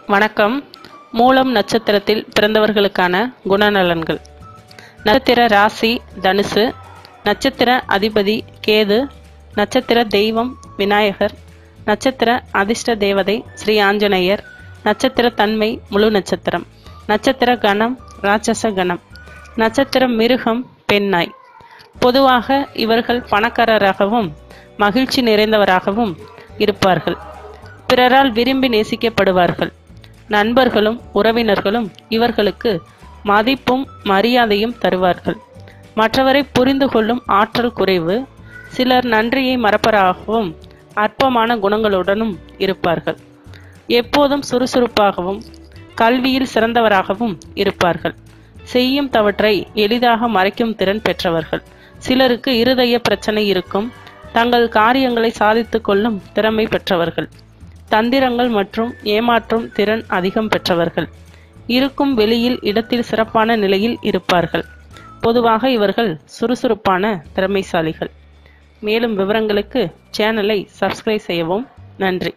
வணக்கம். மூலம் நட்சத்திரத்தில் பிறந்தவர்களுக்கான குணநலன்கள். நட்சத்திர ராசி தனுசு, நட்சத்திர அதிபதி கேது, நட்சத்திர தெய்வம் விநாயகர், நட்சத்திர அதிர்ஷ்ட தேவதை ஸ்ரீ ஆஞ்சநேயர், நட்சத்திர தன்மை முழு நட்சத்திரம், நட்சத்திர கணம் ராட்சச கணம், நட்சத்திர மிருகம் பெண்ணாய். பொதுவாக இவர்கள் பணக்காரராகவும் மகிழ்ச்சி நிறைந்தவராகவும் இருப்பார்கள். பிறரால் விரும்பி நேசிக்கப்படுவார்கள். நண்பர்களும் உறவினர்களும் இவர்களுக்கு மதிப்பும் மரியாதையும் தருவார்கள். மற்றவரை புரிந்து கொள்ளும் ஆற்றல் குறைவு. சிலர் நன்றியை மறப்பவராகவும் அற்பமான குணங்களுடனும் இருப்பார்கள். எப்போதும் சுறுசுறுப்பாகவும் கல்வியில் சிறந்தவராகவும் இருப்பார்கள். செய்யும் தவற்றை எளிதாக மறைக்கும் திறன் பெற்றவர்கள். சிலருக்கு இருதய பிரச்சனை இருக்கும். தங்கள் காரியங்களை சாதித்து கொள்ளும் திறமை பெற்றவர்கள். தந்திரங்கள் மற்றும் ஏமாற்றும் திறன் அதிகம் பெற்றவர்கள். இருக்கும் வெளியில் இடத்தில் சிறப்பான நிலையில் இருப்பார்கள். பொதுவாக இவர்கள் சுறுசுறுப்பான திறமைசாலிகள். மேலும் விவரங்களுக்கு சேனலை சப்ஸ்கிரைப் செய்யவும். நன்றி.